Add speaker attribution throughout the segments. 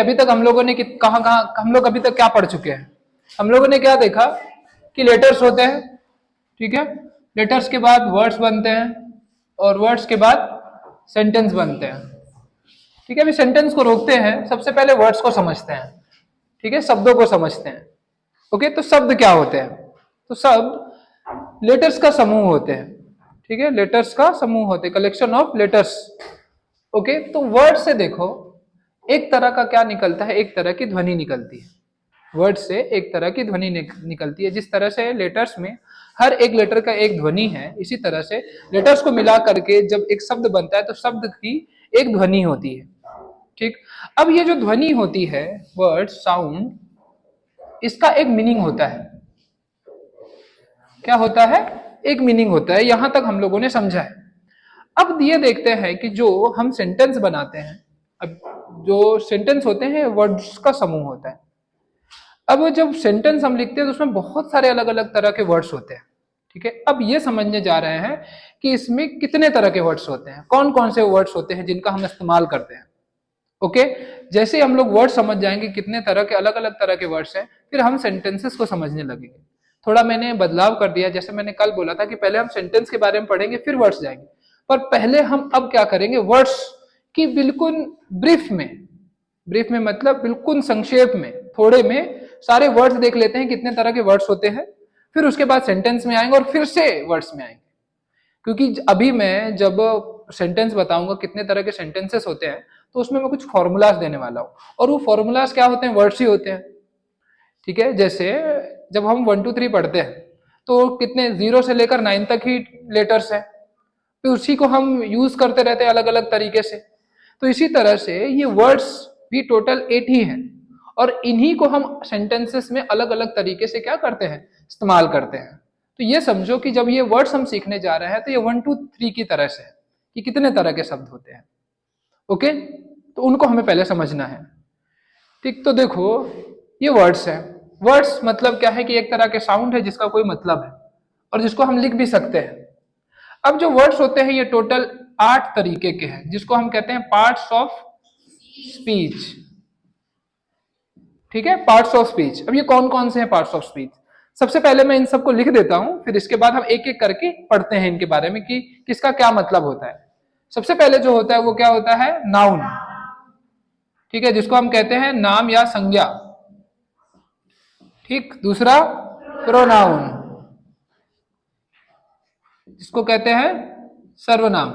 Speaker 1: अभी तक हम लोगों ने कहाँ कहाँ हम लोग अभी तक क्या पढ़ चुके हैं? हम लोगों ने क्या देखा कि लेटर्स होते हैं, ठीक है, लेटर्स के बाद वर्ड्स बनते हैं और वर्ड्स के बाद सेंटेंस बनते हैं, ठीक है। अभी सेंटेंस को रोकते हैं, सबसे पहले वर्ड्स को समझते हैं, ठीक है, शब्दों को समझते हैं। ओके, तो शब्द क्या होते हैं? तो शब्द लेटर्स का समूह होते हैं, ठीक है, लेटर्स का समूह होते हैं, कलेक्शन ऑफ लेटर्स। ओके, तो वर्ड से देखो एक तरह का क्या निकलता है, एक तरह की ध्वनि निकलती है। वर्ड से एक तरह की ध्वनि निकलती है। जिस तरह से लेटर्स में हर एक लेटर का एक ध्वनि है, इसी तरह से लेटर्स को मिला करके जब एक शब्द बनता है तो शब्द की एक ध्वनि होती है, ठीक। अब ये जो ध्वनि होती है, वर्ड साउंड, इसका एक मीनिंग होता है। क्या होता है? एक मीनिंग होता है। यहां तक हम लोगों ने समझा है। अब ये देखते हैं कि जो हम सेंटेंस बनाते हैं, अब जो सेंटेंस होते हैं वर्ड्स का समूह होता है। अब जब सेंटेंस हम लिखते हैं तो उसमें बहुत सारे अलग अलग तरह के वर्ड्स होते हैं, ठीक है। अब ये समझने जा रहे हैं कि इसमें कितने तरह के वर्ड्स होते हैं, कौन कौन से वर्ड्स होते हैं जिनका हम इस्तेमाल करते हैं। ओके, जैसे हम लोग वर्ड समझ जाएंगे कितने तरह के अलग अलग तरह के वर्ड्स हैं, फिर हम सेंटेंसेस को समझने लगेंगे। थोड़ा मैंने बदलाव कर दिया, जैसे मैंने कल बोला था कि पहले हम सेंटेंस के बारे में पढ़ेंगे फिर वर्ड्स जाएंगे, पर पहले हम अब क्या करेंगे, वर्ड्स की बिल्कुल ब्रीफ में मतलब बिल्कुल संक्षेप में, थोड़े में सारे वर्ड्स देख लेते हैं कितने तरह के वर्ड्स होते हैं, फिर उसके बाद सेंटेंस में आएंगे और फिर से वर्ड्स में आएंगे। क्योंकि अभी मैं जब सेंटेंस बताऊंगा कितने तरह के सेंटेंसेस होते हैं तो उसमें मैं कुछ फॉर्मूलाज देने वाला हूं, और वो फॉर्मूलाज क्या होते हैं, वर्ड्स ही होते हैं, ठीक है। जैसे जब हम 1 2 3 पढ़ते हैं तो कितने 0 से लेकर 9 तक ही लेटर्स है, तो उसी को हम यूज करते रहते हैं अलग अलग तरीके से। तो इसी तरह से ये वर्ड्स भी टोटल 8 ही हैं, और इन्हीं को हम सेंटेंसेस में अलग अलग तरीके से क्या करते हैं, इस्तेमाल करते हैं। तो ये समझो कि जब ये वर्ड्स हम सीखने जा रहे हैं तो ये 1 2 3 की तरह से है कि कितने तरह के शब्द होते हैं। ओके, तो उनको हमें पहले समझना है, ठीक। तो देखो ये वर्ड्स है। वर्ड्स मतलब क्या है कि एक तरह के साउंड है जिसका कोई मतलब है और जिसको हम लिख भी सकते हैं। अब जो वर्ड्स होते हैं ये टोटल 8 तरीके के हैं, जिसको हम कहते हैं पार्ट्स ऑफ स्पीच, ठीक है, पार्ट्स ऑफ स्पीच। अब ये कौन कौन से हैं पार्ट्स ऑफ स्पीच? सबसे पहले मैं इन सबको लिख देता हूं, फिर इसके बाद हम एक एक करके पढ़ते हैं इनके बारे में कि किसका क्या मतलब होता है। सबसे पहले जो होता है वो क्या होता है, नाउन, ठीक है, जिसको हम कहते हैं नाम या संज्ञा, ठीक। दूसरा प्रोनाउन, जिसको कहते हैं सर्वनाम।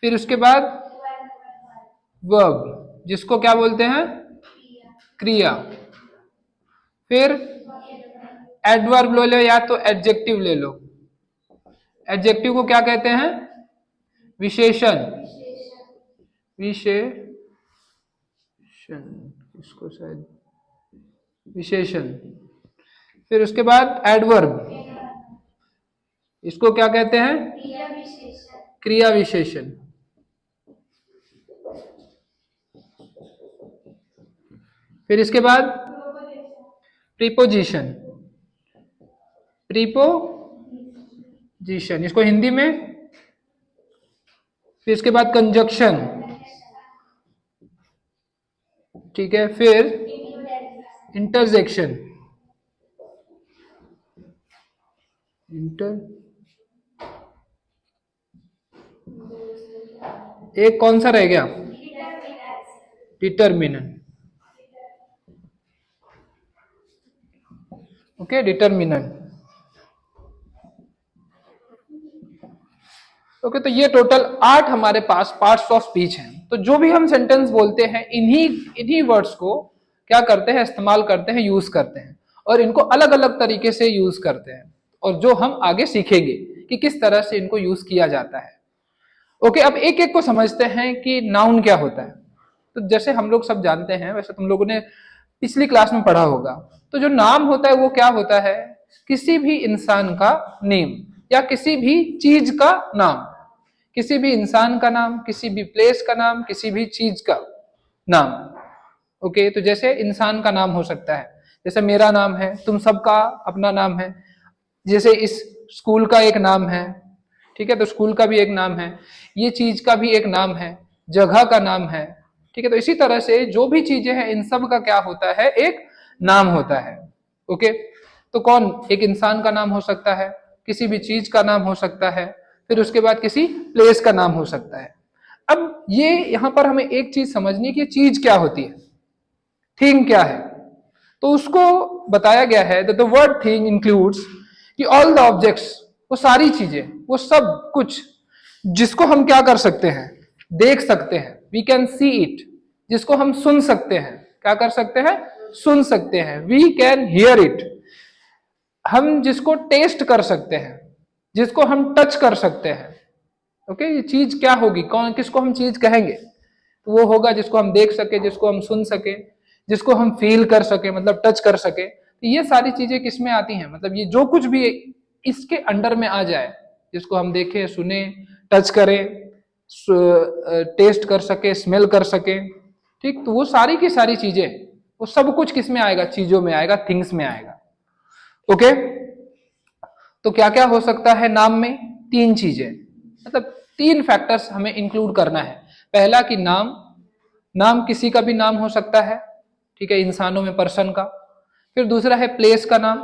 Speaker 1: फिर उसके बाद वर्ब, जिसको क्या बोलते हैं, क्रिया। फिर एडवर्ब ले लो या तो एडजेक्टिव ले लो। एडजेक्टिव को क्या कहते हैं, विशेषण, विशेषण, इसको शायद विशेषण। फिर उसके बाद एडवर्ब, इसको क्या कहते हैं, क्रिया विशेषण। फिर इसके बाद प्रीपोजिशन, प्रीपोजिशन इसको हिंदी में। फिर इसके बाद कंजक्शन, ठीक है। फिर इंटरजेक्शन, एक कौन सा रह गया, डिटर्मिनेंट, ओके, डिटर्मिनेंट। ओके, तो ये टोटल 8 हमारे पास पार्ट्स ऑफ स्पीच हैं। तो जो भी हम सेंटेंस बोलते हैं इन्हीं वर्ड्स को क्या करते हैं, इस्तेमाल करते हैं, यूज करते हैं, और इनको अलग अलग तरीके से यूज करते हैं, और जो हम आगे सीखेंगे कि किस तरह से इनको यूज किया जाता है। ओके, अब एक एक को समझते हैं कि नाउन क्या होता है। तो जैसे हम लोग सब जानते हैं, वैसे तुम लोगों ने पिछली क्लास में पढ़ा होगा, तो जो नाम होता है वो क्या होता है, किसी भी इंसान का नेम या किसी भी चीज का नाम, किसी भी इंसान का नाम, किसी भी प्लेस का नाम, किसी भी चीज का नाम। ओके, तो जैसे इंसान का नाम हो सकता है, जैसे मेरा नाम है, तुम सबका अपना नाम है, जैसे इस स्कूल का एक नाम है, ठीक है, तो स्कूल का भी एक नाम है, ये चीज का भी एक नाम है, जगह का नाम है, ठीक है, तो इसी तरह से जो भी चीजें हैं इन सब का क्या होता है, एक नाम होता है। ओके, तो कौन, एक इंसान का नाम हो सकता है, किसी भी चीज का नाम हो सकता है, फिर उसके बाद किसी प्लेस का नाम हो सकता है। अब ये यहां पर हमें एक चीज समझनी कि चीज क्या होती है, थिंग क्या है। तो उसको बताया गया है द वर्ड थिंग इंक्लूड्स कि ऑल द ऑब्जेक्ट्स, वो सारी चीजें, वो सब कुछ जिसको हम क्या कर सकते हैं, देख सकते हैं, वी कैन सी इट, जिसको हम सुन सकते हैं, क्या कर सकते हैं, सुन सकते हैं, वी कैन हियर इट, हम जिसको टेस्ट कर सकते हैं, जिसको हम टच कर सकते हैं। ओके, ये चीज क्या होगी, कौन, किसको हम चीज कहेंगे, तो वो होगा जिसको हम देख सके, जिसको हम सुन सके, जिसको हम फील कर सके, मतलब टच कर सके। तो ये सारी चीजें किसमें आती हैं, मतलब ये जो कुछ भी इसके अंडर में आ जाए, जिसको हम देखें, सुने, टच करें, टेस्ट कर सके, स्मेल कर सके, ठीक, तो वो सारी की सारी चीजें, वो सब कुछ किसमें आएगा, चीजों में आएगा, थिंग्स में आएगा। ओके, तो क्या क्या हो सकता है नाम में, तीन चीजें, मतलब तीन फैक्टर्स हमें इंक्लूड करना है। पहला कि नाम, नाम किसी का भी नाम हो सकता है, ठीक है, इंसानों में पर्सन का। फिर दूसरा है प्लेस का नाम,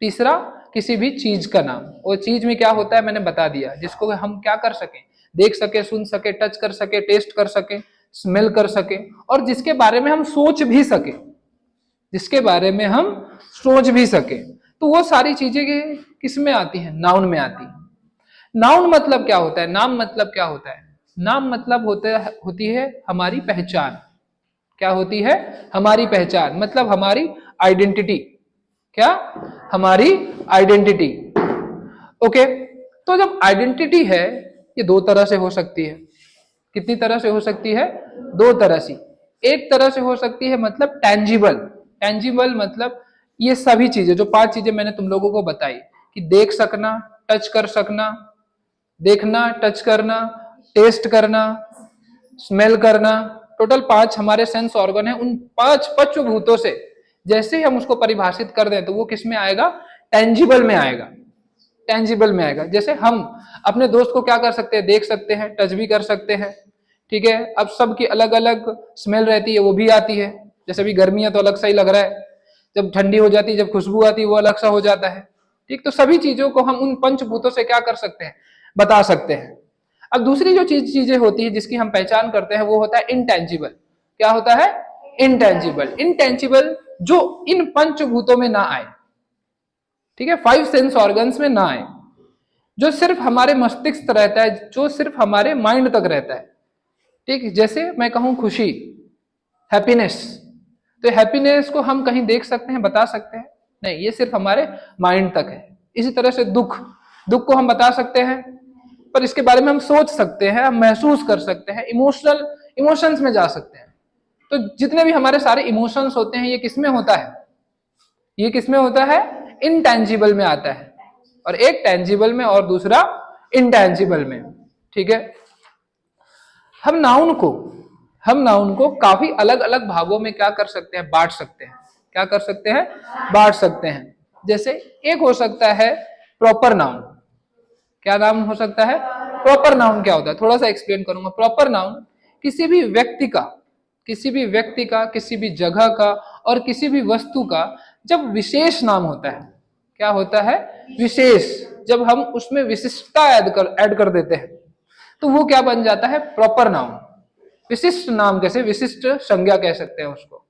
Speaker 1: तीसरा किसी भी चीज का नाम। और चीज में क्या होता है मैंने बता दिया, जिसको हम क्या कर सके, देख सके, सुन सके, टच कर सके, टेस्ट कर सके, स्मेल कर सके, और जिसके बारे में हम सोच भी सके, जिसके बारे में हम सोच भी सके। तो वो सारी चीजें किस में आती हैं, नाउन में आती है। नाउन मतलब क्या होता है, नाम मतलब क्या होता है, नाम मतलब होती है हमारी पहचान। क्या होती है, हमारी पहचान, मतलब हमारी आइडेंटिटी। क्या, हमारी आइडेंटिटी। ओके, तो जब आइडेंटिटी है, ये दो तरह से हो सकती है। कितनी तरह से हो सकती है, दो तरह से। एक तरह से हो सकती है मतलब टेंजिबल, टेंजिबल मतलब ये सभी चीजें, जो पांच चीजें मैंने तुम लोगों को बताई, कि देख सकना, टच कर सकना, देखना, टच करना, टेस्ट करना, स्मेल करना, टोटल पांच हमारे सेंस ऑर्गन है। उन पांच पंचभूतों से जैसे ही हम उसको परिभाषित कर दें तो वो किस में आएगा, टेंजिबल में आएगा, टेंजिबल में आएगा। जैसे हम अपने दोस्त को क्या कर सकते हैं, देख सकते हैं, टच भी कर सकते हैं, ठीक है। अब सबकी अलग अलग स्मेल रहती है, वो भी आती है। जैसे अभी गर्मी है तो अलग सा ही लग रहा है, जब ठंडी हो जाती है, जब खुशबू आती है वो अलग सा हो जाता है, ठीक। तो सभी चीजों को हम उन पंचभूतों से क्या कर सकते हैं, बता सकते हैं। अब दूसरी जो चीजें होती है जिसकी हम पहचान करते हैं, वो होता है इंटेंजिबल। क्या होता है, इंटेंजिबल। इंटेंजिबल जो इन पंचभूतों में ना आए, ठीक है, फाइव सेंस ऑर्गन्स में ना आए, जो सिर्फ हमारे मस्तिष्क रहता है, जो सिर्फ हमारे माइंड तक रहता है, ठीक। जैसे मैं कहूं खुशी, हैप्पीनेस, तो हैप्पीनेस को हम कहीं देख सकते हैं, बता सकते हैं, नहीं, ये सिर्फ हमारे माइंड तक है। इसी तरह से दुख, दुख को हम बता सकते हैं, पर इसके बारे में हम सोच सकते हैं, हम महसूस कर सकते हैं, इमोशंस में जा सकते हैं। तो जितने भी हमारे सारे इमोशंस होते हैं, ये किसमें होता है, ये किसमें होता है, इनटेंजिबल में आता है। और एक टेंजिबल में और दूसरा इनटेंजिबल में, ठीक है। हम नाउन को काफी अलग अलग भागों में क्या कर सकते हैं, बांट सकते हैं। क्या कर सकते हैं, बांट सकते हैं। जैसे एक हो सकता है प्रॉपर नाउन। क्या नाम हो सकता है, प्रॉपर नाउन क्या होता है, थोड़ा सा एक्सप्लेन करूंगा। प्रॉपर नाउन किसी भी व्यक्ति का, किसी भी जगह का और किसी भी वस्तु का जब विशेष नाम होता है, क्या होता है, विशेष, जब हम उसमें विशिष्टता ऐड कर देते हैं तो वो क्या बन जाता है, प्रॉपर नाउन। विशिष्ट नाम, कैसे, विशिष्ट संज्ञा कह सकते हैं उसको।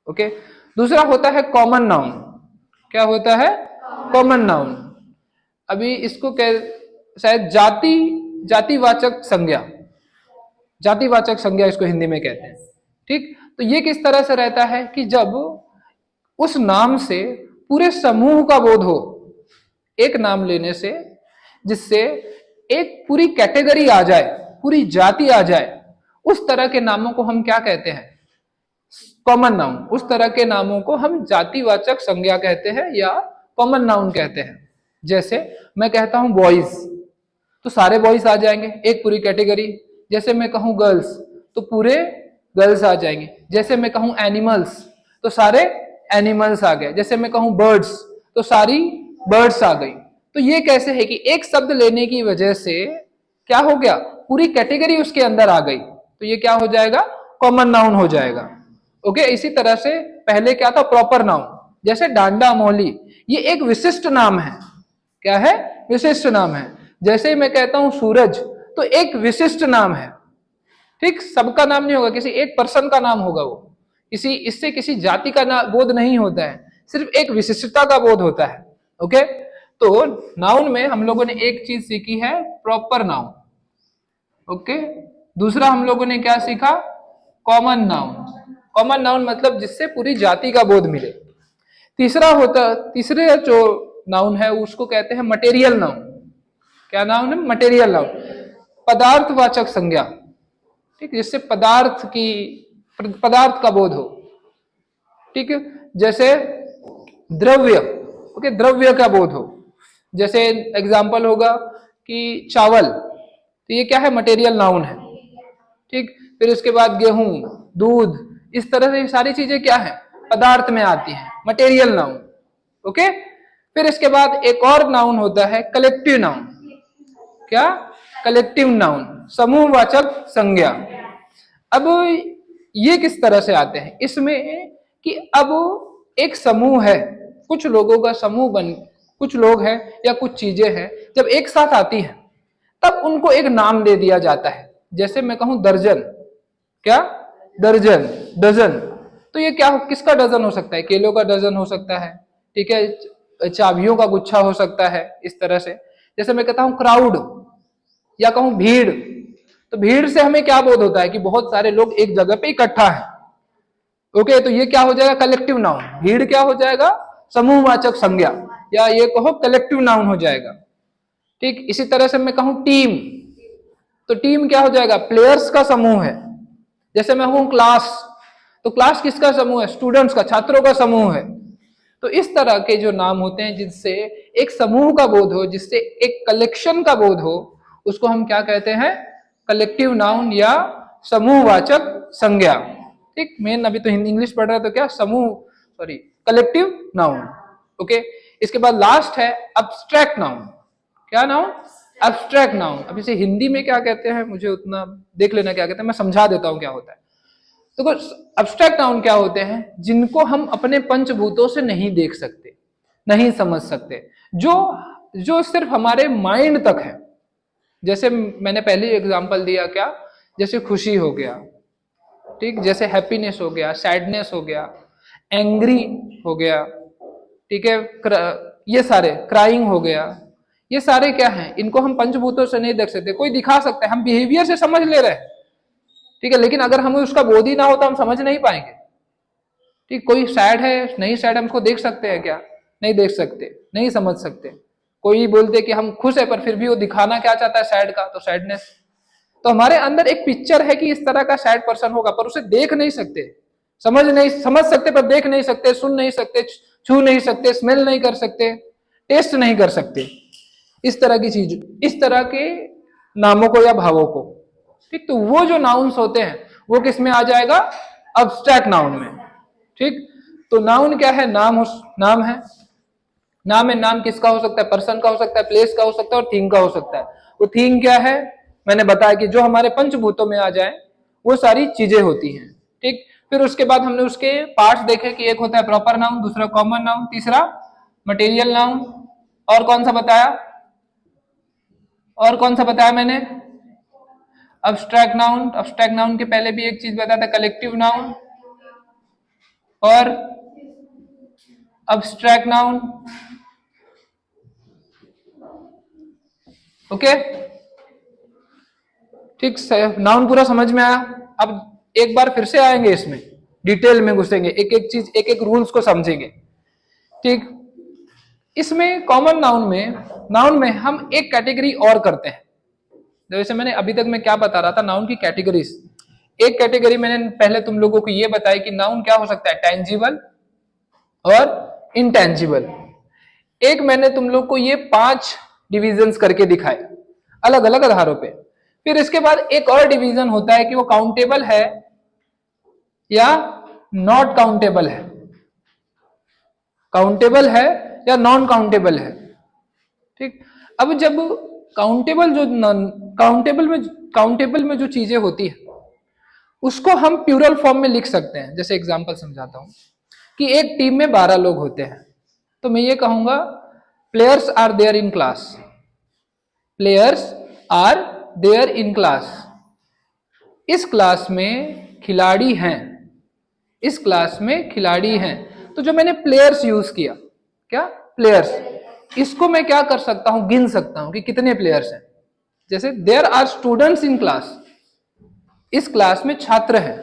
Speaker 1: ओके, दूसरा होता है कॉमन नाउन। क्या होता है, कॉमन नाउन। अभी इसको शायद जातिवाचक संज्ञा, जातिवाचक संज्ञा इसको हिंदी में कहते हैं, ठीक। तो ये किस तरह से रहता है कि जब उस नाम से पूरे समूह का बोध हो, एक नाम लेने से, जिससे एक पूरी कैटेगरी आ जाए, पूरी जाति आ जाए, उस तरह के नामों को हम क्या कहते हैं, कॉमन नाउन। उस तरह के नामों को हम जातिवाचक संज्ञा कहते हैं या कॉमन नाउन कहते हैं। जैसे मैं कहता हूं बॉयज, तो सारे बॉयज आ जाएंगे, एक पूरी कैटेगरी। जैसे मैं कहूं गर्ल्स, तो पूरे गर्ल्स आ जाएंगे। जैसे मैं कहूं एनिमल्स, तो सारे एनिमल्स आ गए। जैसे मैं कहूं बर्ड्स, तो सारी बर्ड्स आ गई। तो ये कैसे है कि एक शब्द लेने की वजह से क्या हो गया, पूरी कैटेगरी उसके अंदर आ गई, तो ये क्या हो जाएगा, कॉमन नाउन हो जाएगा। ओके, इसी तरह से पहले क्या था, प्रॉपर नाउन, जैसे डांडा मौली, ये एक विशिष्ट नाम है। क्या है? विशिष्ट नाम है। जैसे ही मैं कहता हूं सूरज, तो एक विशिष्ट नाम है। ठीक, सबका नाम नहीं होगा, किसी एक पर्सन का नाम होगा वो, किसी इससे किसी जाति का बोध नहीं होता है, सिर्फ एक विशिष्टता का बोध होता है। ओके, तो नाउन में हम लोगों ने एक चीज सीखी है, प्रॉपर नाउन। ओके, दूसरा हम लोगों ने क्या सीखा, कॉमन नाउन। कॉमन नाउन मतलब जिससे पूरी जाति का बोध मिले। तीसरे जो नाउन है उसको कहते हैं मटेरियल नाउन। क्या नाउन है? मटेरियल नाउन, पदार्थवाचक संज्ञा। ठीक, जिससे पदार्थ का बोध हो। ठीक है, जैसे द्रव्य, ओके, द्रव्य का बोध हो। जैसे एग्जाम्पल होगा कि चावल, तो ये क्या है? मटेरियल नाउन है। ठीक, फिर उसके बाद गेहूं, दूध, इस तरह से सारी चीजें क्या है? पदार्थ में आती हैं, मटेरियल नाउन। ओके, फिर इसके बाद एक और नाउन होता है कलेक्टिव नाउन। क्या? कलेक्टिव नाउन, समूहवाचक संज्ञा। अब ये किस तरह से आते हैं इसमें, कि अब एक समूह है, कुछ लोगों का समूह कुछ लोग हैं या कुछ चीजें हैं, जब एक साथ आती हैं तब उनको एक नाम दे दिया जाता है। जैसे मैं कहूं दर्जन, क्या? दर्जन, डजन, तो ये क्या, किसका डजन हो सकता है? केलों का डजन हो सकता है, ठीक है, चाबियों का गुच्छा हो सकता है, इस तरह से। जैसे मैं कहता हूं क्राउड या कहूं भीड़, तो भीड़ से हमें क्या बोध होता है? कि बहुत सारे लोग एक जगह पे इकट्ठा है। ओके, तो ये क्या हो जाएगा? Collective noun. भीड़ क्या हो जाएगा? समूहवाचक संज्ञा, या ये कहो कलेक्टिव नाउन हो जाएगा। ठीक, इसी तरह से मैं कहूं टीम, तो टीम क्या हो जाएगा? प्लेयर्स का समूह है। जैसे मैं कहूं क्लास, तो क्लास किसका समूह है? स्टूडेंट्स का, छात्रों का समूह है। तो इस तरह के जो नाम होते हैं जिससे एक समूह का बोध हो, जिससे एक कलेक्शन का बोध हो, उसको हम क्या कहते हैं? कलेक्टिव नाउन या समूहवाचक संज्ञा। ठीक, मेन अभी तो हिंदी इंग्लिश पढ़ रहा है, तो क्या कलेक्टिव नाउन। ओके, इसके बाद लास्ट है अब्स्ट्रैक्ट नाउन। क्या नाउन? Abstract noun. अब इसे हिंदी में क्या कहते हैं, मुझे उतना देख लेना क्या कहते हैं, मैं समझा देता हूं क्या होता है। तो अब्स्ट्रैक्ट नाउन क्या होते हैं? जिनको हम अपने पंचभूतों से नहीं देख सकते, नहीं समझ सकते, जो सिर्फ हमारे माइंड तक है। जैसे मैंने पहले एग्जांपल दिया, क्या? जैसे खुशी हो गया, ठीक, जैसे हैप्पीनेस हो गया, सैडनेस हो गया, एंग्री हो गया, ठीक है, ये सारे, क्राइंग हो गया, ये सारे क्या हैं? इनको हम पंचभूतों से नहीं देख सकते। कोई दिखा सकता है, हम बिहेवियर से समझ ले रहे हैं, ठीक है, लेकिन अगर हमें उसका बोध ही ना हो तो हम समझ नहीं पाएंगे। ठीक, कोई सैड है, नहीं सैड, हम उसको देख सकते हैं क्या? नहीं देख सकते, नहीं समझ सकते। कोई बोलते कि हम खुश है, पर फिर भी वो दिखाना क्या चाहता है? सैड का, तो सैडनेस। तो हमारे अंदर एक पिक्चर है कि इस तरह का सैड पर्सन होगा, पर उसे देख नहीं सकते, समझ सकते पर देख नहीं सकते, सुन नहीं सकते, छू नहीं सकते, स्मेल नहीं कर सकते, टेस्ट नहीं कर सकते। इस तरह की चीज, इस तरह के नामों को या भावों को। ठीक, तो वो जो नाउन्स होते हैं वो किस में आ जाएगा? अब्स्ट्रैक्ट नाउन में। ठीक, तो नाउन क्या है? नाम है। नाम है, नाम किसका हो सकता है? पर्सन का हो सकता है, प्लेस का हो सकता है, और थिंग का हो सकता है। वो थिंग क्या है? मैंने बताया कि जो हमारे पंचभूतों में आ जाए वो सारी चीजें होती हैं। ठीक, फिर उसके बाद हमने उसके पार्ट्स देखे कि एक होता है प्रॉपर नाउन, दूसरा कॉमन नाउन, तीसरा मटेरियल नाउन, और कौन सा बताया? और कौन सा बताया मैंने? Abstract noun. अब्स्ट्रैक्ट नाउन के पहले भी एक चीज बताया था, कलेक्टिव नाउन और अब्स्ट्रैक्ट नाउन। ओके, ठीक, नाउन पूरा समझ में आया? अब एक बार फिर से आएंगे इसमें, डिटेल में घुसेंगे, एक एक चीज, एक एक रूल्स को समझेंगे। ठीक, इसमें कॉमन नाउन में हम एक कैटेगरी और करते हैं। जैसे मैंने अभी तक मैं क्या बता रहा था, नाउन की कैटेगरीज। एक कैटेगरी मैंने पहले तुम लोगों को ये बताया कि नाउन क्या हो सकता है? टेंजिबल और इनटेंजिबल। एक मैंने तुम लोग को ये 5 डिविजन्स करके दिखाए अलग अलग आधारों पे। फिर इसके बाद एक और डिवीजन होता है कि वो काउंटेबल है या नॉट काउंटेबल है, काउंटेबल है या नॉन काउंटेबल है। ठीक, अब जब काउंटेबल में जो चीजें होती है उसको हम प्लूरल फॉर्म में लिख सकते हैं। जैसे एग्जांपल समझाता हूं कि एक टीम में 12 लोग होते हैं, तो मैं ये कहूंगा players are there in class, players are there in class. इस क्लास में खिलाड़ी हैं, इस क्लास में खिलाड़ी हैं। तो जो मैंने प्लेयर्स यूज किया, क्या प्लेयर्स, इसको मैं क्या कर सकता हूं, गिन सकता हूं कि कितने प्लेयर्स हैं। जैसे there are students in class, इस क्लास में छात्र हैं।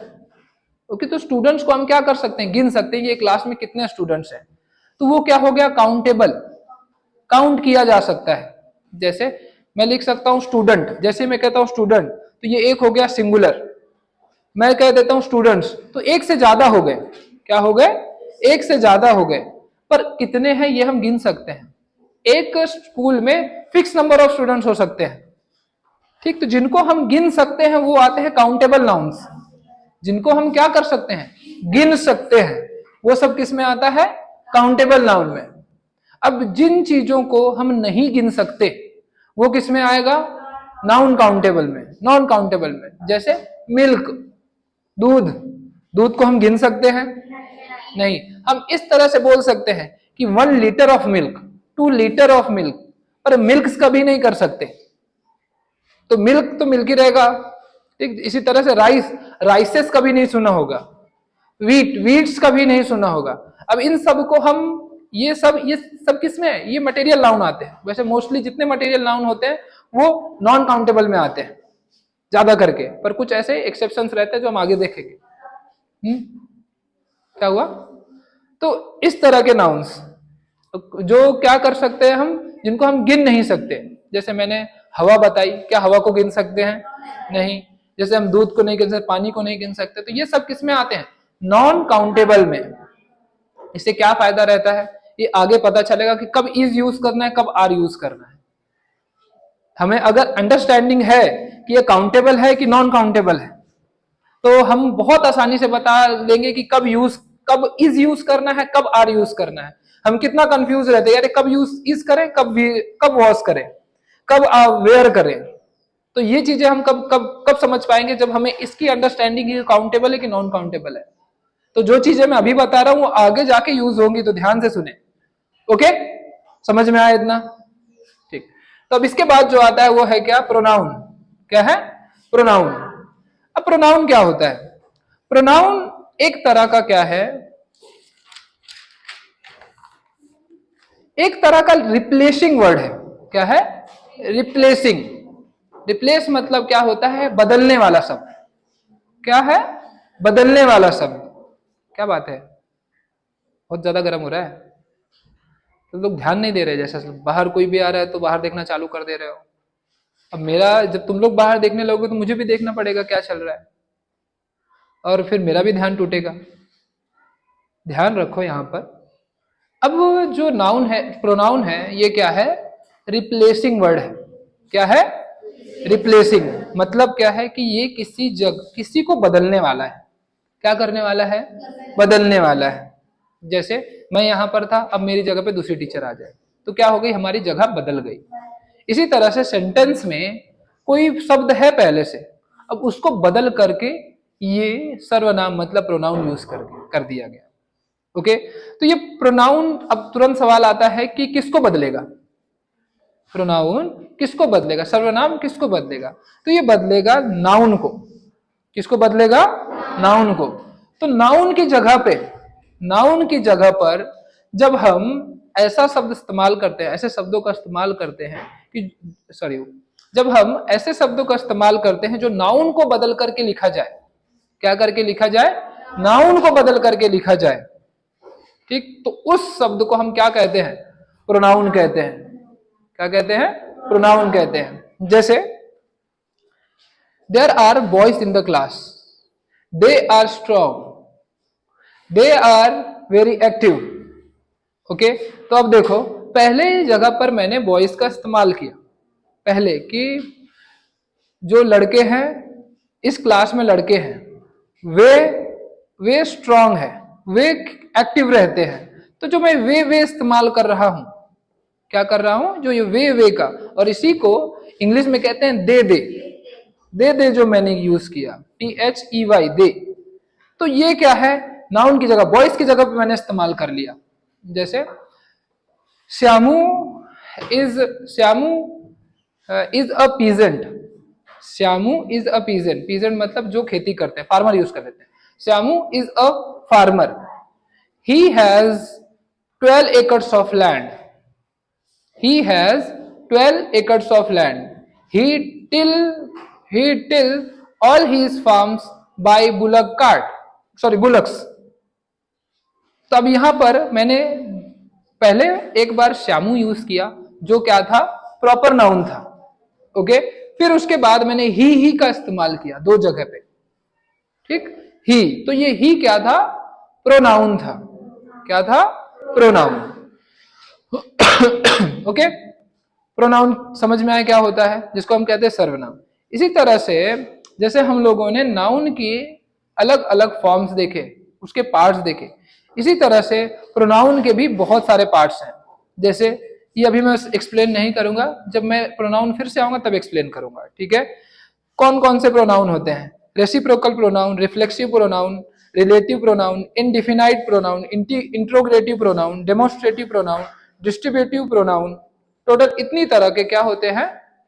Speaker 1: ओके, तो स्टूडेंट्स को हम क्या कर सकते हैं, गिन सकते हैं ये क्लास में कितने स्टूडेंट्स हैं। तो वो क्या हो गया, काउंटेबल, काउंट किया जा सकता है। जैसे मैं लिख सकता हूं स्टूडेंट, जैसे मैं कहता हूं स्टूडेंट तो ये एक हो गया सिंगुलर, मैं कह देता हूं स्टूडेंट्स तो एक से ज्यादा हो गए, क्या हो गए, एक से ज्यादा हो गए। पर कितने हैं ये हम गिन सकते हैं। एक स्कूल में फिक्स नंबर ऑफ स्टूडेंट्स हो सकते हैं, ठीक। तो जिनको हम गिन सकते हैं वो आते हैं काउंटेबल नाउन्स। जिनको हम क्या कर सकते हैं, गिन सकते हैं, वो सब किस में आता है, काउंटेबल नाउन में। अब जिन चीजों को हम नहीं गिन सकते वो किस में आएगा, नाउन काउंटेबल में, नॉन काउंटेबल में। जैसे मिल्क, दूध, दूध को हम गिन सकते हैं, नहीं। हम इस तरह से बोल सकते हैं कि 1 litre of milk, 2 litre of milk, पर मिल्क कभी नहीं कर सकते। तो मिल्क तो मिल्क ही रहेगा, ठीक। इसी तरह से राइस, राइसेस कभी नहीं सुना होगा, वीट, वीट्स कभी नहीं सुना होगा। अब इन सब को हम ये सब किसमें है, ये मटेरियल नाउन आते हैं। वैसे मोस्टली जितने मटेरियल नाउन होते हैं वो नॉन काउंटेबल में आते हैं ज्यादा करके, पर कुछ ऐसे एक्सेप्शंस रहते हैं जो हम आगे देखेंगे। क्या हुआ, तो इस तरह के नाउन्स जो क्या कर सकते हैं हम, जिनको हम गिन नहीं सकते। जैसे मैंने हवा बताई, क्या हवा को गिन सकते हैं, नहीं। जैसे हम दूध को नहीं गिन सकते, पानी को नहीं गिन सकते। तो ये सब किस में आते हैं, नॉन काउंटेबल में। इससे क्या फायदा रहता है, ये आगे पता चलेगा कि कब इज यूज करना है, कब आर यूज करना है। हमें अगर अंडरस्टैंडिंग है कि ये काउंटेबल है कि नॉन काउंटेबल है, तो हम बहुत आसानी से बता देंगे कि कब इज यूज करना है, कब आर यूज करना है। हम कितना कंफ्यूज रहते हैं, यार कब यूज इज करें, कब वॉश करें, कब वेयर करें। तो ये चीजें हम कब समझ पाएंगे, जब हमें इसकी अंडरस्टैंडिंग काउंटेबल है कि नॉन काउंटेबल है। तो जो चीजें मैं अभी बता रहा हूं वो आगे जाके यूज होंगी, तो ध्यान से सुने। ओके, समझ में आया इतना, ठीक। तो अब इसके बाद जो आता है वो है क्या, प्रोनाउन। क्या है, प्रोनाउन। अब प्रोनाउन क्या होता है, प्रोनाउन एक तरह का क्या है, एक तरह का रिप्लेसिंग वर्ड है। क्या है, रिप्लेसिंग। रिप्लेस मतलब क्या होता है, बदलने वाला शब्द। क्या है, बदलने वाला शब्द। क्या बात है, बहुत ज्यादा गर्म हो रहा है, तो लोग ध्यान नहीं दे रहे। जैसे बाहर कोई भी आ रहा है तो बाहर देखना चालू कर दे रहे हो। अब मेरा, जब तुम लोग बाहर देखने लगोगे तो मुझे भी देखना पड़ेगा क्या चल रहा है, और फिर मेरा भी ध्यान टूटेगा। ध्यान रखो यहां पर। अब जो नाउन है, प्रोनाउन है, ये क्या है, रिप्लेसिंग वर्ड है। क्या है, रिप्लेसिंग। मतलब क्या है कि ये किसी को बदलने वाला है। क्या करने वाला है, बदलने वाला है। जैसे मैं यहां पर था, अब मेरी जगह पे दूसरी टीचर आ जाए तो क्या हो गई, हमारी जगह बदल गई। इसी तरह से सेंटेंस में कोई शब्द है पहले से, अब उसको बदल करके ये सर्वनाम मतलब प्रोनाउन यूज कर दिया गया। ओके, तो ये प्रोनाउन, अब तुरंत सवाल आता है कि किसको बदलेगा, प्रोनाउन किसको बदलेगा, सर्वनाम किसको बदलेगा। तो ये बदलेगा नाउन को। किसको बदलेगा, नाउन को। तो नाउन की जगह पर जब हम ऐसा शब्द इस्तेमाल करते हैं, ऐसे शब्दों का इस्तेमाल करते हैं कि जब हम ऐसे शब्दों का इस्तेमाल करते हैं जो नाउन को बदल करके लिखा जाए। क्या करके लिखा जाए, नाउन को बदल करके लिखा जाए, ठीक। तो उस शब्द को हम क्या कहते हैं, प्रोनाउन कहते हैं। क्या कहते हैं, प्रोनाउन कहते हैं। जैसे there are boys in the class, they are strong, they are very active. Okay, तो अब देखो, पहले जगह पर मैंने बॉयज का इस्तेमाल किया, पहले कि जो लड़के हैं, इस क्लास में लड़के हैं, वे स्ट्रांग है, वे एक्टिव रहते हैं। तो जो मैं वे इस्तेमाल कर रहा हूं, क्या कर रहा हूं, जो ये वे का, और इसी को इंग्लिश में कहते हैं दे जो मैंने यूज किया, THEY, दे। तो ये क्या है, नाउन की जगह, बॉयज की जगह पे मैंने इस्तेमाल कर लिया। जैसे Shyamu Shyamu is a peasant. Shyamu is a peasant, peasant मतलब जो खेती करते हैं, फार्मर यूज कर लेते हैं। Shyamu is a farmer. He has 12 acres of land. He has 12 acres of land. He till he till all his farms by bullock cart. Sorry, bullocks. तो अब यहां पर मैंने पहले एक बार श्यामू यूज किया, जो क्या था, प्रॉपर नाउन था। ओके, फिर उसके बाद मैंने ही का इस्तेमाल किया दो जगह पे। ठीक, ही, तो ये ही क्या था, प्रोनाउन था। क्या था, प्रोनाउन। ओके, प्रोनाउन समझ में आया क्या होता है, जिसको हम कहते हैं सर्वनाम। इसी तरह से जैसे हम लोगों ने नाउन की अलग अलग फॉर्म्स देखे, उसके पार्ट्स देखे, इसी तरह से प्रोनाउन के भी बहुत सारे पार्ट्स हैं। जैसे ये अभी मैं एक्सप्लेन नहीं करूंगा, जब मैं प्रोनाउन फिर से आऊंगा तब एक्सप्लेन करूंगा। ठीक है, कौन कौन से प्रोनाउन होते हैं, reciprocal pronoun, reflexive pronoun, relative pronoun, indefinite pronoun, interrogative pronoun, demonstrative pronoun, distributive pronoun. Total इतनी तरह के क्या होते हैं,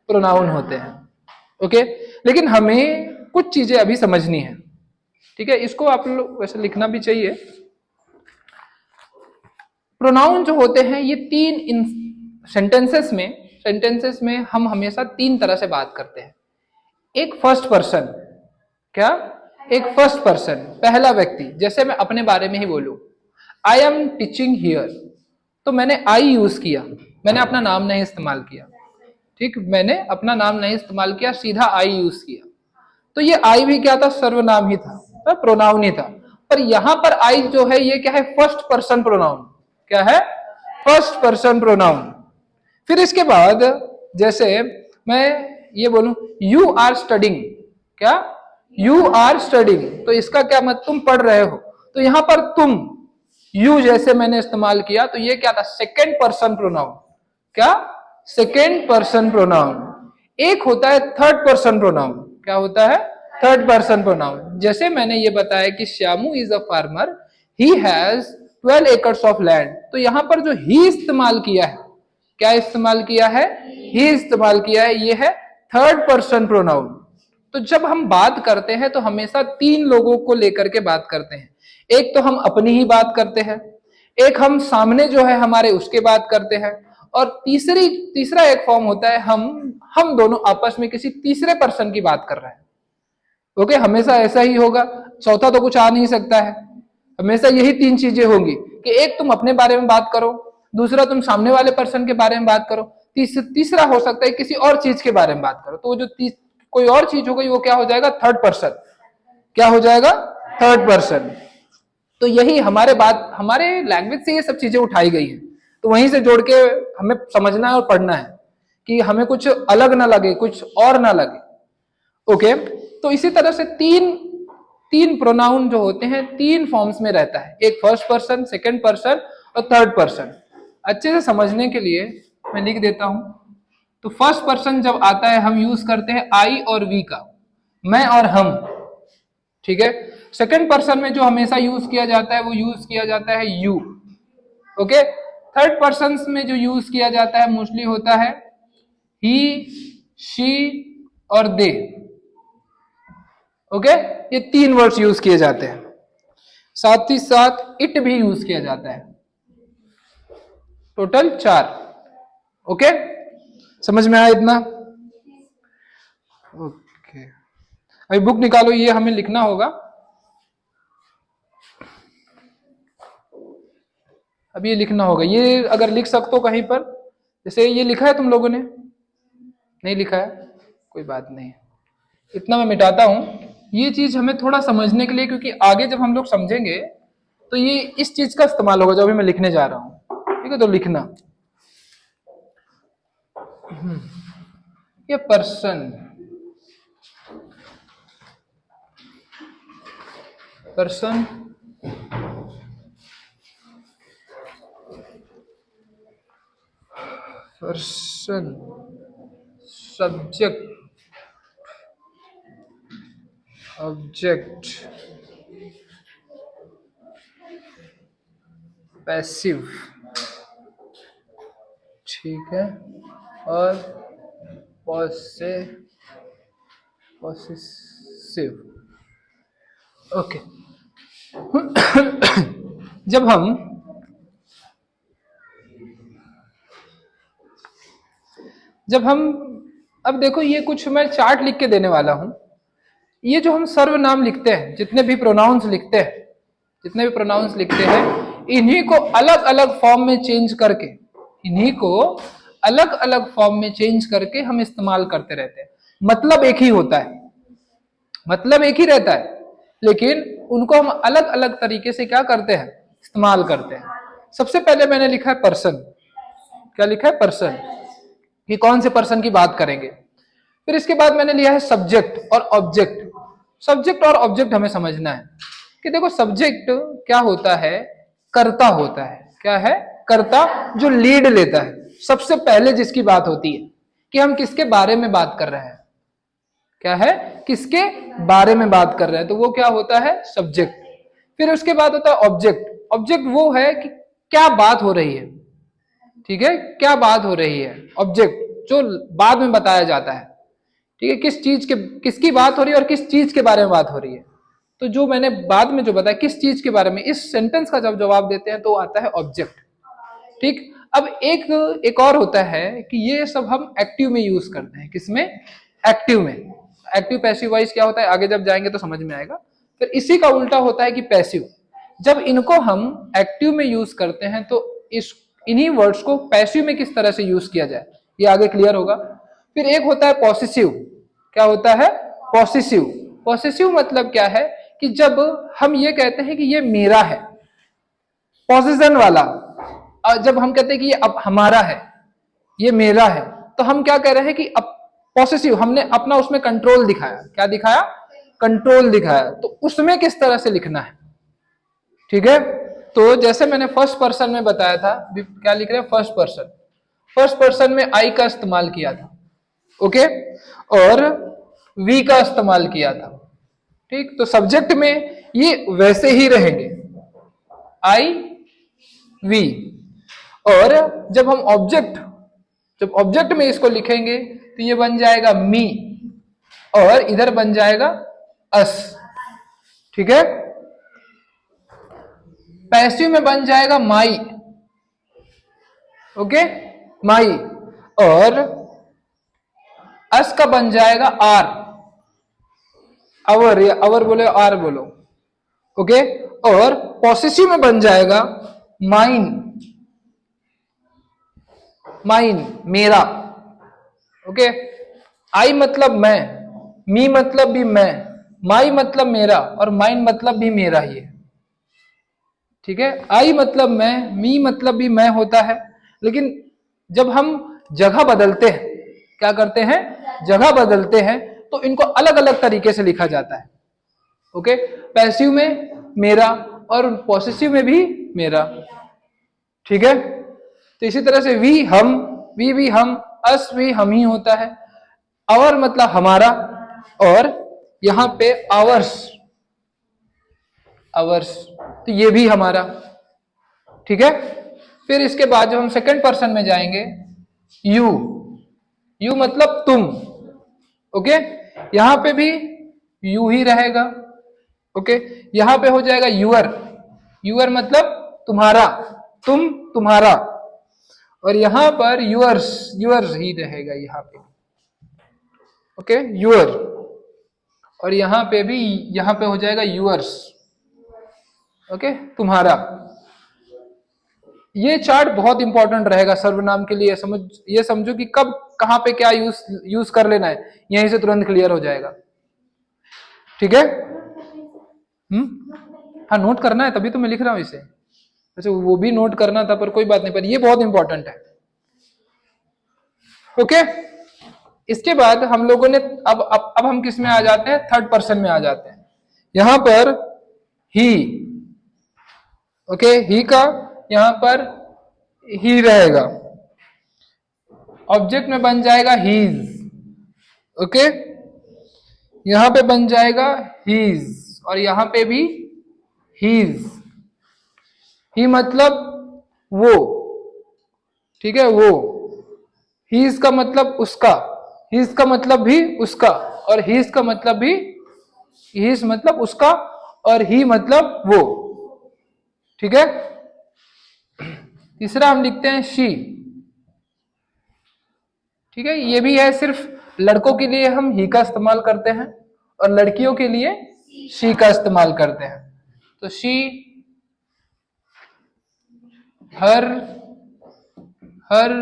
Speaker 1: प्रोनाउन होते हैं। ओके, लेकिन हमें कुछ चीजें अभी समझनी है। ठीक है, इसको आप लोग वैसे लिखना भी चाहिए। प्रोनाउन जो होते हैं ये तीन सेंटेंसेस में हम हमेशा तीन तरह से बात करते हैं। एक फर्स्ट पर्सन, क्या, एक फर्स्ट पर्सन, पहला व्यक्ति। जैसे मैं अपने बारे में ही बोलूं, आई एम टीचिंग हियर, तो मैंने आई यूज किया, मैंने अपना नाम नहीं इस्तेमाल किया। ठीक, मैंने अपना नाम नहीं इस्तेमाल किया, सीधा आई यूज किया। तो ये आई भी क्या था, सर्वनाम ही था, प्रोनाउन ही था। पर यहां पर आई जो है ये क्या है, फर्स्ट पर्सन प्रोनाउन। क्या है, फर्स्ट पर्सन प्रोनाउन। फिर इसके बाद जैसे मैं ये बोलूं, यू आर स्टडिंग, क्या, यू आर स्टडिंग, तो इसका क्या मतलब, तुम पढ़ रहे हो। तो यहां पर तुम, यू जैसे मैंने इस्तेमाल किया, तो ये क्या था, सेकेंड पर्सन प्रोनाउन। क्या, सेकेंड पर्सन प्रोनाउन। एक होता है थर्ड पर्सन प्रोनाउन। क्या होता है, थर्ड पर्सन प्रोनाउन। जैसे मैंने ये बताया कि Shyamu is a farmer, he has 12 acres of land, तो यहां पर जो ही इस्तेमाल किया है, क्या इस्तेमाल किया है, ही इस्तेमाल किया है, ये है थर्ड पर्सन प्रोनाउन। तो जब हम बात करते हैं तो हमेशा तीन लोगों को लेकर के बात करते हैं। एक तो हम अपनी ही बात करते हैं, एक हम सामने जो है हमारे उसके बात करते हैं, और तीसरा एक फॉर्म होता है, हम दोनों आपस में किसी तीसरे पर्सन की बात कर रहे हैं। ओके, हमेशा ऐसा ही होगा, चौथा तो कुछ आ नहीं सकता है। हमेशा यही तीन चीजें होंगी कि एक तुम अपने बारे में बात करो, दूसरा तुम सामने वाले पर्सन के बारे में बात करो, तीसरा हो सकता है किसी और चीज के बारे में बात करो। तो वो जो कोई और चीज हो गई वो क्या हो जाएगा, थर्ड पर्सन। क्या हो जाएगा, थर्ड पर्सन। तो यही हमारे लैंग्वेज से ये सब चीजें उठाई गई हैं। तो वहीं से जोड़ के हमें समझना है और पढ़ना है कि हमें कुछ अलग ना लगे, कुछ और ना लगे। ओके, तो इसी तरह से तीन तीन प्रोनाउन जो होते हैं तीन फॉर्म्स में रहता है, एक फर्स्ट पर्सन, सेकंड पर्सन और थर्ड पर्सन। अच्छे से समझने के लिए मैं लिख देता हूं। तो फर्स्ट पर्सन जब आता है हम यूज करते हैं आई और वी का, मैं और हम। ठीक है, सेकंड पर्सन में जो हमेशा यूज किया जाता है वो यूज किया जाता है यू। ओके, थर्ड पर्सन में जो यूज किया जाता है मोस्टली होता है ही, शी और दे। ओके, ये तीन वर्ड्स यूज किए जाते हैं, साथ ही साथ इट भी यूज किया जाता है। टोटल 4। ओके, समझ में आया इतना? ओके, अभी बुक निकालो, ये हमें लिखना होगा। अब ये लिखना होगा, ये अगर लिख सकते हो कहीं पर, जैसे ये लिखा है तुम लोगों ने, नहीं लिखा है, कोई बात नहीं, इतना मैं मिटाता हूं। ये चीज हमें थोड़ा समझने के लिए, क्योंकि आगे जब हम लोग समझेंगे तो ये इस चीज का इस्तेमाल होगा जो अभी मैं लिखने जा रहा हूं। ठीक है, तो लिखना, ये person, person, person, subject, object passive, ठीक है, और पॉसेसिव। ओके। जब हम जब हम अब देखो, ये कुछ मैं चार्ट लिख के देने वाला हूं। ये जो हम सर्वनाम लिखते हैं, जितने भी प्रोनाउंस लिखते हैं, इन्हीं को अलग अलग फॉर्म में चेंज करके, हम इस्तेमाल करते रहते हैं। मतलब एक ही होता है, मतलब एक ही रहता है, लेकिन उनको हम अलग अलग तरीके से क्या करते हैं, इस्तेमाल करते हैं। सबसे पहले मैंने लिखा है पर्सन। क्या लिखा है? पर्सन, कि कौन से पर्सन की बात करेंगे। फिर इसके बाद मैंने लिया है सब्जेक्ट और ऑब्जेक्ट। सब्जेक्ट और ऑब्जेक्ट हमें समझना है कि देखो, सब्जेक्ट क्या होता है, कर्ता होता है। क्या है? कर्ता, जो लीड लेता है, सबसे पहले जिसकी बात होती है कि हम किसके बारे में बात कर रहे हैं। क्या है? किसके बारे में बात कर रहे हैं, तो वो क्या होता है? सब्जेक्ट। फिर उसके बाद होता है ऑब्जेक्ट। ऑब्जेक्ट वो है कि क्या बात हो रही है, ठीक है, क्या बात हो रही है। ऑब्जेक्ट जो बाद में बताया जाता है, ठीक है, किसकी बात हो रही है और किस चीज के बारे में बात हो रही है। तो जो मैंने बाद में जो बताया किस चीज के बारे में, इस सेंटेंस का जब जवाब देते हैं तो आता है ऑब्जेक्ट। ठीक। अब एक और होता है कि ये सब हम एक्टिव में यूज करते हैं। किसमें? एक्टिव में। एक्टिव पैसिव वॉइस क्या होता है, आगे जब जाएंगे तो समझ में आएगा। फिर इसी का उल्टा होता है कि पैसिव। जब इनको हम एक्टिव में यूज करते हैं तो इन्हीं वर्ड्स को पैसिव में किस तरह से यूज किया जाए, ये आगे क्लियर होगा। फिर एक होता है पॉसेसिव। क्या होता है? पॉसेसिव। पॉसेसिव मतलब क्या है कि जब हम ये कहते हैं कि ये मेरा है, पॉसेशन वाला। जब हम कहते हैं कि ये अब हमारा है, ये मेरा है, तो हम क्या कह रहे हैं कि अब पॉसेसिव, हमने अपना उसमें कंट्रोल दिखाया। क्या दिखाया? कंट्रोल दिखाया। तो उसमें किस तरह से लिखना है, ठीक है। तो जैसे मैंने फर्स्ट पर्सन में बताया था, क्या लिख रहे हैं? First person. फर्स्ट पर्सन में आई का इस्तेमाल किया था, ओके, और वी का इस्तेमाल किया था, ठीक। तो सब्जेक्ट में ये वैसे ही रहेंगे, आई वी। और जब ऑब्जेक्ट में इसको लिखेंगे तो ये बन जाएगा मी, और इधर बन जाएगा अस, ठीक है। पैसिव में बन जाएगा माई, ओके, माई। और अस का बन जाएगा आर, अवर, या अवर बोले आर बोलो, ओके। और पॉसेसिव में बन जाएगा माइन, माइन, मेरा, ओके। आई मतलब मैं, मी मतलब भी मैं, माई मतलब मेरा, और माइन मतलब भी मेरा ही है, ठीक है। आई मतलब मैं, मी मतलब भी मैं होता है। लेकिन जब हम जगह बदलते हैं, क्या करते हैं? जगह बदलते हैं, तो इनको अलग अलग तरीके से लिखा जाता है, ओके। पैसिव में मेरा, और पॉसेसिव में भी मेरा, ठीक है। तो इसी तरह से वी हम, वी भी हम, अस भी हम ही होता है। आवर मतलब हमारा, और यहां पे आवर्स, आवर्स, तो ये भी हमारा, ठीक है। फिर इसके बाद जब हम सेकंड पर्सन में जाएंगे, यू, यू मतलब तुम, ओके। यहां पे भी यू ही रहेगा, ओके। यहां पे हो जाएगा यूअर, यूअर मतलब तुम्हारा, तुम, तुम्हारा। और यहां पर यूअर्स, यूअर्स ही रहेगा यहां पे, ओके, यूअर। और यहां पे हो जाएगा यूअर्स, ओके, तुम्हारा। ये चार्ट बहुत इंपॉर्टेंट रहेगा सर्वनाम के लिए। ये समझो कि कब कहां पे क्या यूज कर लेना है, यहीं से तुरंत क्लियर हो जाएगा, ठीक है। हाँ, नोट करना है, तभी तो मैं लिख रहा हूं इसे। अच्छा, वो भी नोट करना था, पर कोई बात नहीं, पर ये बहुत इंपॉर्टेंट है, ओके। इसके बाद हम लोगों ने अब हम किस में आ जाते हैं? थर्ड पर्सन में आ जाते हैं। यहां पर ही, ओके, ही का यहां पर ही रहेगा, ऑब्जेक्ट में बन जाएगा हीज, ओके। यहां पे बन जाएगा हीज, और यहां पे भी हीज। ही मतलब वो, ठीक है, वो। हीज का मतलब उसका, हीज का मतलब भी उसका, और हीज का मतलब भी, हीज मतलब उसका, और ही मतलब वो, ठीक है। तीसरा हम लिखते हैं शी, ठीक है। ये भी है, सिर्फ लड़कों के लिए हम ही का इस्तेमाल करते हैं और लड़कियों के लिए शी का इस्तेमाल करते हैं। तो शी, हर, हर,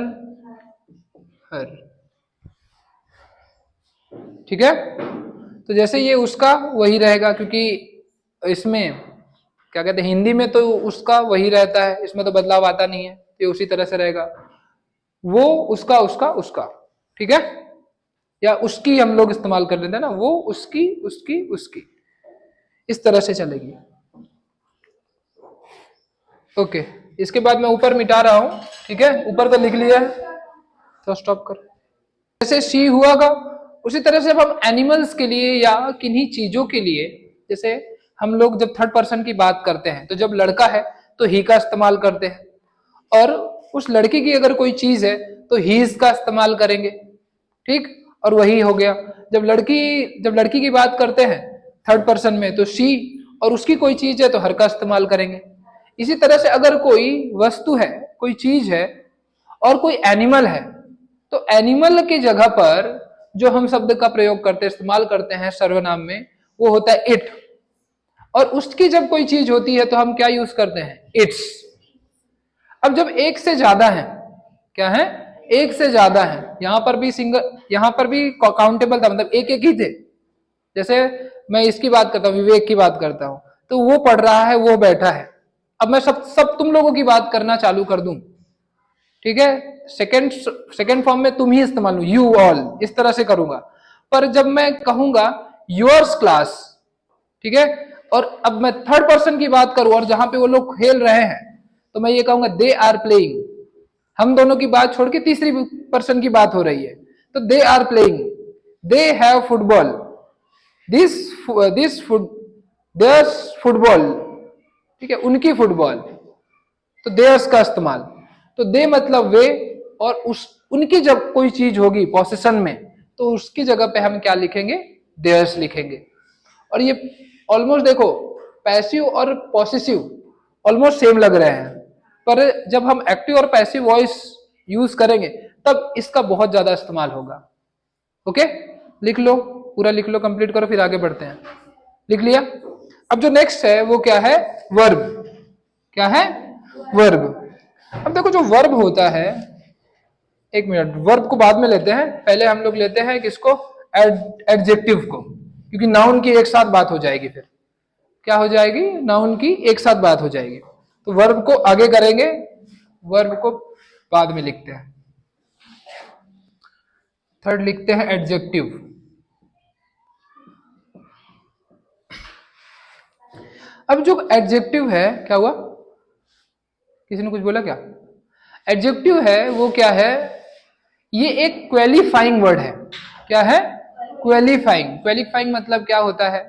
Speaker 1: हर, ठीक है। तो जैसे ये उसका वही रहेगा, क्योंकि इसमें क्या कहते हैं, हिंदी में तो उसका वही रहता है, इसमें तो बदलाव आता नहीं है, ये उसी तरह से रहेगा। वो, उसका, उसका, उसका, ठीक है। या उसकी हम लोग इस्तेमाल कर लेते हैं ना, वो, उसकी, उसकी, उसकी, इस तरह से चलेगी। ओके, इसके बाद मैं ऊपर मिटा रहा हूं, ठीक है। ऊपर का लिख लिया है तो स्टॉप कर। जैसे शी हुआ का, उसी तरह से अब हम एनिमल्स के लिए या किन्हीं चीजों के लिए, जैसे हम लोग जब थर्ड पर्सन की बात करते हैं तो जब लड़का है तो ही का इस्तेमाल करते हैं, और उस लड़की की अगर कोई चीज है तो हीज का इस्तेमाल करेंगे, ठीक। और वही हो गया, जब लड़की की बात करते हैं थर्ड पर्सन में तो शी, और उसकी कोई चीज है तो हर का इस्तेमाल करेंगे। इसी तरह से अगर कोई वस्तु है, कोई चीज है, और कोई एनिमल है, तो एनिमल की जगह पर जो हम शब्द का प्रयोग करते हैं, इस्तेमाल करते हैं सर्वनाम में, वो होता है इट। और उसकी जब कोई चीज होती है तो हम क्या यूज करते हैं, इट्स। अब जब एक से ज्यादा है, क्या है, एक से ज्यादा है, यहां पर भी सिंगल, यहां पर भी काउंटेबल था, मतलब एक एक ही थे। जैसे मैं इसकी बात करता हूं, विवेक की बात करता हूं, तो वो पढ़ रहा है, वो बैठा है। अब मैं सब सब तुम लोगों की बात करना चालू कर दूं, ठीक है। सेकेंड फॉर्म में तुम ही इस्तेमाल, यू ऑल, इस तरह से करूंगा। पर जब मैं कहूंगा योर्स क्लास, ठीक है, और अब मैं थर्ड पर्सन की बात करूं और जहां पे वो लोग खेल रहे हैं, तो मैं ये कहूंगा दे आर प्लेइंग। हम दोनों की बात छोड़ के तीसरी पर्सन की बात हो रही है, तो they are playing, they have football, this this foot there's football, ठीक है, उनकी फुटबॉल, तो देयर्स का इस्तेमाल। तो दे मतलब वे, और उस उनकी जब कोई चीज होगी पोसेशन में, तो उसकी जगह पे हम क्या लिखेंगे, देयर्स लिखेंगे। और ये ऑलमोस्ट देखो, पैसिव और पॉसेसिव ऑलमोस्ट सेम लग रहे हैं, पर जब हम एक्टिव और पैसिव वॉइस यूज करेंगे तब इसका बहुत ज्यादा इस्तेमाल होगा। ओके, लिख लो, पूरा लिख लो, कंप्लीट करो, फिर आगे बढ़ते हैं। लिख लिया। अब जो नेक्स्ट है वो क्या है, वर्ब। क्या है, वर्ब। अब देखो जो वर्ब होता है, एक मिनट, वर्ब को बाद में लेते हैं, पहले हम लोग लेते हैं किसको, एडजेक्टिव को, क्योंकि नाउन की एक साथ बात हो जाएगी, फिर क्या हो जाएगी, नाउन की एक साथ बात हो जाएगी। तो वर्ब को आगे करेंगे, वर्ब को बाद में लिखते हैं। थर्ड लिखते हैं एडजेक्टिव। अब जो एडजेक्टिव है, क्या हुआ, किसी ने कुछ बोला क्या, एडजेक्टिव है वो क्या है, ये एक क्वेलिफाइंग वर्ड है। क्या है, क्वेलिफाइंग। क्वेलिफाइंग मतलब क्या होता है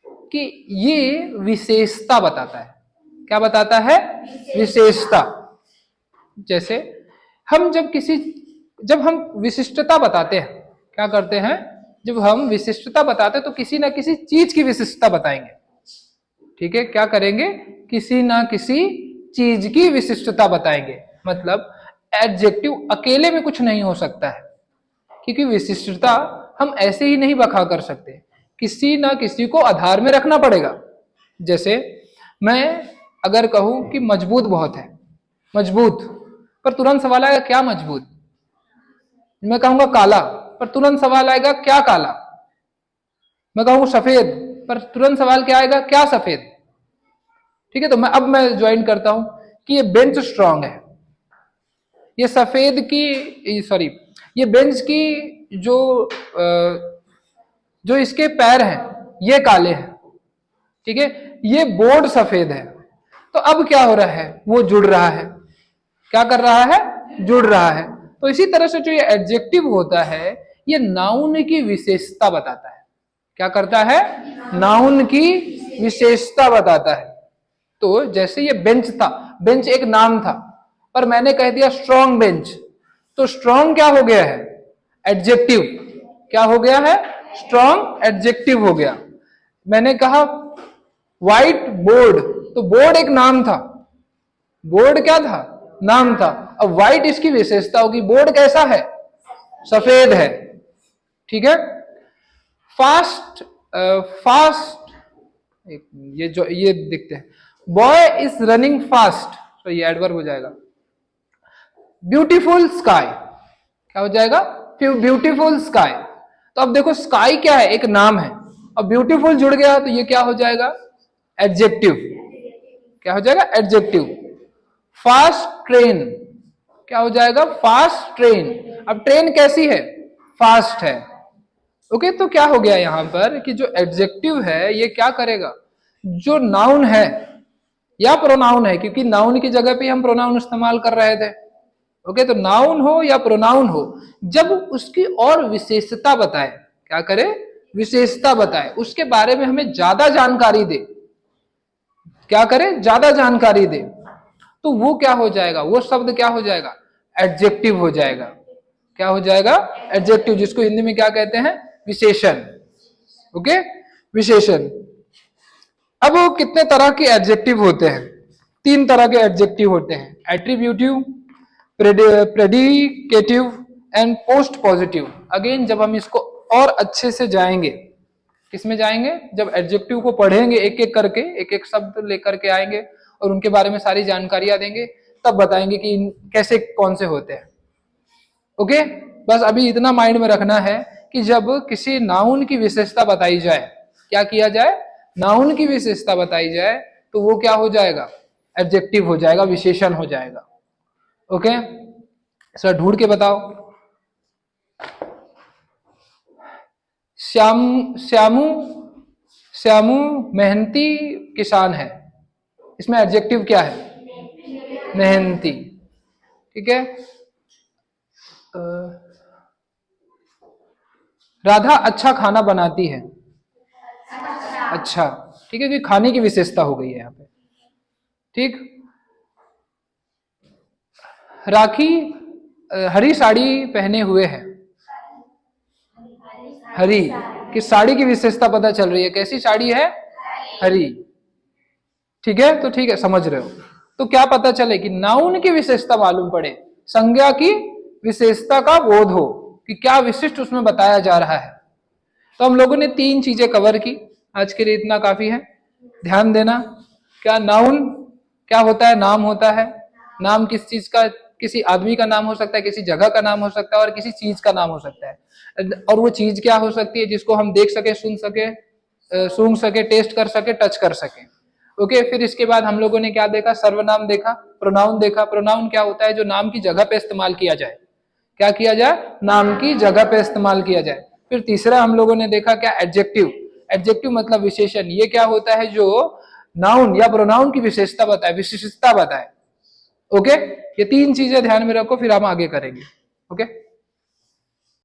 Speaker 1: कि ये विशेषता बताता है। क्या बताता है, विशेषता। जैसे हम जब हम विशिष्टता बताते हैं, क्या करते हैं, जब हम विशिष्टता बताते हैं तो किसी ना किसी चीज की विशिष्टता बताएंगे, ठीक है। क्या करेंगे, किसी ना किसी चीज की विशिष्टता बताएंगे। मतलब एडजेक्टिव अकेले में कुछ नहीं हो सकता है, क्योंकि विशिष्टता हम ऐसे ही नहीं बखा कर सकते, किसी ना किसी को आधार में रखना पड़ेगा। जैसे मैं अगर कहूं कि मजबूत बहुत है, मजबूत, पर तुरंत सवाल आएगा क्या मजबूत। मैं कहूंगा काला, पर तुरंत सवाल आएगा क्या काला। मैं कहूंगा सफेद, पर तुरंत सवाल क्या आएगा, क्या सफेद। ठीक है, तो मैं ज्वाइन करता हूं कि ये बेंच स्ट्रांग है, ये सफेद की, सॉरी, ये बेंच की जो जो इसके पैर हैं ये काले हैं, ठीक है, ये बोर्ड सफेद है। तो अब क्या हो रहा है, वो जुड़ रहा है, क्या कर रहा है, जुड़ रहा है। तो इसी तरह से जो ये एडजेक्टिव होता है, ये नाउन की विशेषता बताता है। क्या करता है? नाउन की विशेषता बताता है। तो जैसे ये बेंच था, बेंच एक नाम था, पर मैंने कह दिया स्ट्रॉन्ग बेंच, तो स्ट्रॉन्ग क्या हो गया है? एडजेक्टिव। क्या हो गया है? स्ट्रॉन्ग एडजेक्टिव हो गया। मैंने कहा व्हाइट बोर्ड, तो बोर्ड एक नाम था, बोर्ड क्या था? नाम था। अब व्हाइट इसकी विशेषता होगी, बोर्ड कैसा है? सफेद है। ठीक है। फास्ट, फास्ट, ये देखते हैं, बॉय इज रनिंग फास्ट, तो ये एडवर्ब हो जाएगा। ब्यूटीफुल स्काई, क्या हो जाएगा? Beautiful sky. तो अब देखो स्काई क्या है? एक नाम है, अब ब्यूटीफुल जुड़ गया तो ये क्या हो जाएगा? एडजेक्टिव। क्या हो जाएगा? एडजेक्टिव। फास्ट ट्रेन, क्या हो जाएगा? Fast train. अब ट्रेन कैसी है? फास्ट है। ओके, तो क्या हो गया यहां पर कि जो एडजेक्टिव है ये क्या करेगा? जो नाउन है या प्रोनाउन है, क्योंकि नाउन की जगह पे हम प्रोनाउन इस्तेमाल कर रहे थे। ओके, तो नाउन हो या प्रोनाउन हो, जब उसकी और विशेषता बताए, क्या करे? विशेषता बताए, उसके बारे में हमें ज्यादा जानकारी दे, क्या करे? ज्यादा जानकारी दे, तो वो क्या हो जाएगा? वो शब्द क्या हो जाएगा? एडजेक्टिव हो जाएगा। क्या हो जाएगा? एडजेक्टिव, जिसको हिंदी में क्या कहते हैं? विशेषण। ओके, विशेषण। अब वो कितने तरह के एडजेक्टिव होते हैं? 3 तरह के एडजेक्टिव होते हैं, attributive, predicative and post positive. Again जब हम इसको और अच्छे से जाएंगे, किसमें जाएंगे? जब एडजेक्टिव को पढ़ेंगे, एक एक करके, एक एक शब्द लेकर के आएंगे और उनके बारे में सारी जानकारियां देंगे, तब बताएंगे कि कैसे कौन से होते हैं। ओके, बस अभी इतना माइंड में रखना है कि जब किसी नाउन की विशेषता बताई जाए, क्या किया जाए? नाउन की विशेषता बताई जाए, तो वो क्या हो जाएगा? एडजेक्टिव हो जाएगा, विशेषण हो जाएगा। ओके, सर ढूंढ के बताओ। श्यामू श्यामू मेहनती किसान है, इसमें एडजेक्टिव क्या है? मेहनती। ठीक है। राधा अच्छा खाना बनाती है। अच्छा, ठीक है, कि खाने की विशेषता हो गई है यहाँ पे। ठीक। राखी हरी साड़ी पहने हुए है। हरी, कि साड़ी की विशेषता पता चल रही है, कैसी साड़ी है? हरी। ठीक है, तो ठीक है, समझ रहे हो। तो क्या पता चले कि नाउन की विशेषता मालूम पड़े, संज्ञा की विशेषता का बोध हो कि क्या विशिष्ट उसमें बताया जा रहा है। तो हम लोगों ने 3 चीजें कवर की, आज के लिए इतना काफी है। ध्यान देना, क्या नाउन क्या होता है? नाम होता है। नाम किस चीज का? किसी आदमी का नाम हो सकता है, किसी जगह का नाम हो सकता है, और किसी चीज का नाम हो सकता है। और वो चीज क्या हो सकती है? जिसको हम देख सके, सुन सके, सूंघ सके, टेस्ट कर सके, टच कर सके। ओके, फिर इसके बाद हम लोगों ने क्या देखा? सर्वनाम देखा, प्रोनाउन देखा। प्रोनाउन क्या होता है? जो नाम की जगह पे इस्तेमाल किया जाए। क्या किया जाए? नाम की जगह पे इस्तेमाल किया जाए। फिर तीसरा हम लोगों ने देखा क्या? एडजेक्टिव। एडजेक्टिव मतलब विशेषण। ये क्या होता है? जो नाउन या प्रोनाउन की विशेषता बताए, विशिष्टता बताए। ओके, ये 3 चीजें ध्यान में रखो, फिर हम आगे करेंगे। ओके।